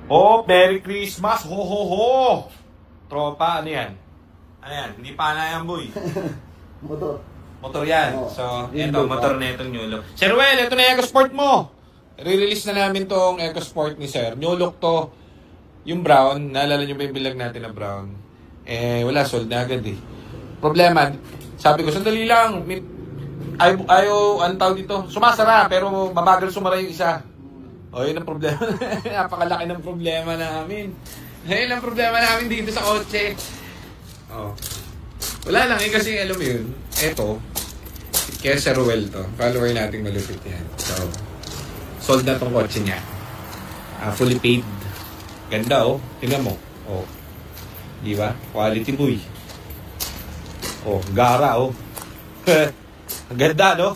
Oh, Merry Christmas! Ho, ho, ho! Tropa, ano yan? Ano yan? Hindi pa na yan, boy. Motor. Motor yan. Oh, So, ito, motor na itong New Look. Sir Well, ito na EcoSport mo! Re-release na namin tong EcoSport ni Sir. New Look to. Yung brown, naalala nyo ba yung bilag natin na brown? Eh, wala, sold na agad eh. Problema, sabi ko, sandali lang. Ayaw, ang tawag dito, sumasara, pero mabagal sumara yung isa. O, yun ang problema. Napakalaki ng problema namin. Yun ang problema namin dito sa kotse. Oh. Wala lang eh, kasi alam mo yun, eto, kaya Sir Ruel to, follower nating malupit yan. So, sold na tong kotse niya. Fully paid. Ganda oh, tingnan mo. Oh. Di ba? Quality boy. Oh, gara oh. Ganda no?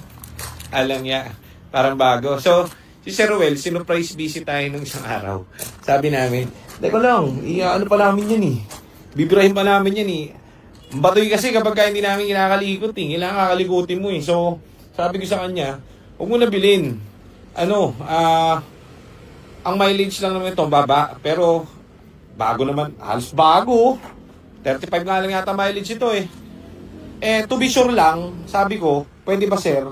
Alam niya, parang bago. So, si Sir Ruel, sinurprise visit tayo nung isang araw. Sabi namin, teka lang, ano pa namin yan eh. Bibirahin pa namin yan eh. Batoy kasi kapag hindi namin kinakalikot eh. Kailangan kakalikutin mo eh. So, sabi ko sa kanya, huwag mo na bilhin. Ang mileage lang naman ito, baba. Pero, bago naman. Halos bago. 35 nga lang yata mileage ito eh. To be sure lang, sabi ko, pwede ba sir,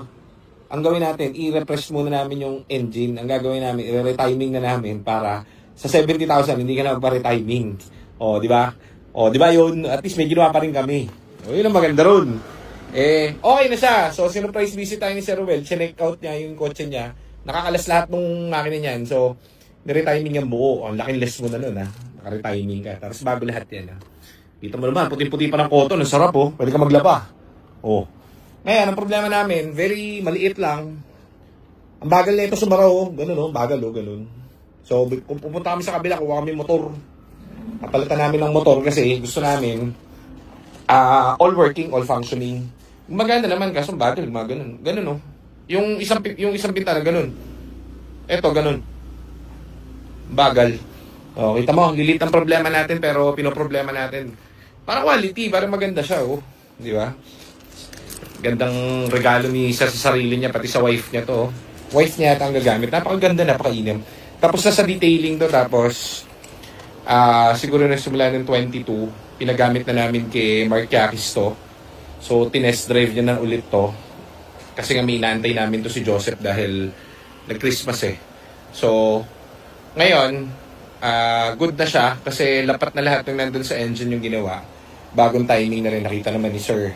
ang gawin natin, i-refresh muna namin yung engine. Ang gagawin namin, i-retiming na namin para sa 70,000, hindi ka na magpa-retiming. O, di ba? O, di ba yun? At least may ginawa pa rin kami. O, yun ang maganda ron. Okay na siya. So, sinurprise visit tayo ni Sir Ruel. Check out niya yung kotse niya. Nakakalas lahat ng makina niyan. So, niretiming yung buo. Ang laking less mo na nun, ha? Naka-retiming ka. Tapos bago lahat yan, ha? Dito mo naman, puti-puti pa ng cotton. Ang sarap, oh. Pwede ka maglaba. Oh. Ngayon, ang problema namin, very maliit lang. Ang bagal na ito sumaraw, oh. Ganun, oh. Bagal, oh. Ganun. So, kung pupunta kami sa kabila, kuha kami motor. Napalitan namin ng motor kasi gusto namin all working, all functioning. Maganda naman, kaso bagal, ganun. Ganun, oh. Yung isang pintana, ganun. Eto, ganun. Bagal. Oh, kita mo, lilit ang problema natin pero pinoproblema natin. Para quality, para maganda siya, oh. Di ba? Gandang regalo ni Sir sa sarili niya, pati sa wife niya to. Wife niya ata ang gagamit. Napakaganda, napakainim. Tapos nasa detailing to, tapos siguro na simula ng 22, pinagamit na namin kay Mark Yakis to. So, tinest drive niya na ulit to. Kasi nga may inaantay namin to si Joseph dahil nag-Christmas eh. So, ngayon, good na siya kasi lapat na lahat ng nandun sa engine yung ginawa. Bagong timing na rin, nakita naman ni Sir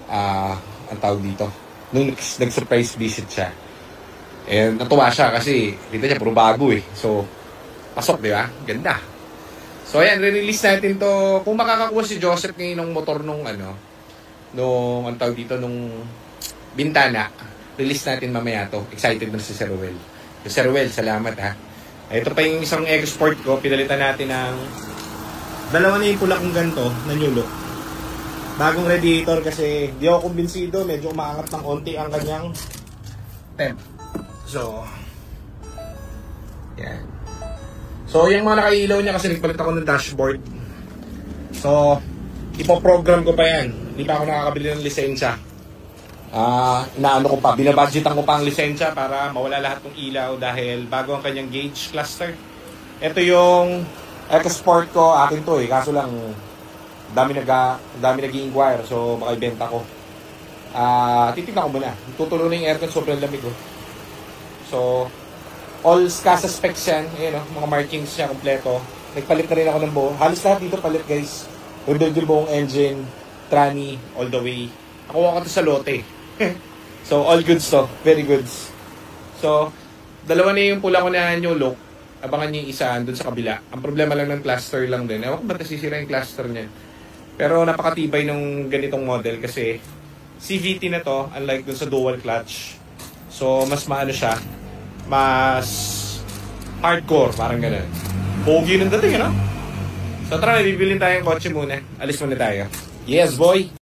ang tawag dito nung nag-surprise visit siya. Natuwa siya kasi dito siya puro bago eh. So, pasok, di ba? Ganda. So, ayan, re-release natin to. Kung makakakuha si Joseph ngayon ng motor nung ang tawag dito, nung bintana, release natin mamaya to. Excited na si Sir Ruel. So, Sir Ruel, salamat ha. Ito pa yung isang EcoSport ko. Pinalitan natin ng dalawa na yung pula kong ganito na New Look. Bagong radiator kasi di ako kumbinsido. Medyo umaangat ng konti ang kanyang temp. So, yan. So, yung mga nakailaw niya kasi nagpalit ako ng dashboard. So, ipoprogram ko pa yan. Hindi pa ako nakakabili ng lisensya. Inaano ko pa, binabudgetan ko pa ang lisensya para mawala lahat ng ilaw dahil bago ang kanyang gauge cluster. Ito yung EcoSport ko, akin to eh, kaso lang dami nag-i-inquire, so makaibenta ko. Titignan ko muna, tutulo na yung aircon, sobrang lamig oh. So, all casa specs yan, ayun, mga markings siya kompleto. Nagpalit na rin ako ng buo, halos lahat dito palit guys. Rebuild buong engine, tranny, all the way. Nakuha ko to sa lote. So, all goods to. Very goods. So, dalawa na yung pula ko na New Look. Abangan niyo yung isa doon sa kabila. Ang problema lang ng cluster lang din. Ewan ko ba't nasisira yung cluster niya. Pero napakatibay ng ganitong model kasi CVT na to, unlike dun sa dual clutch. So, mas maano siya. Mas hardcore, parang ganun. Pogi ng dating, ano? So, tara, bibilin tayong kotse muna. Alis muna tayo. Yes, boy!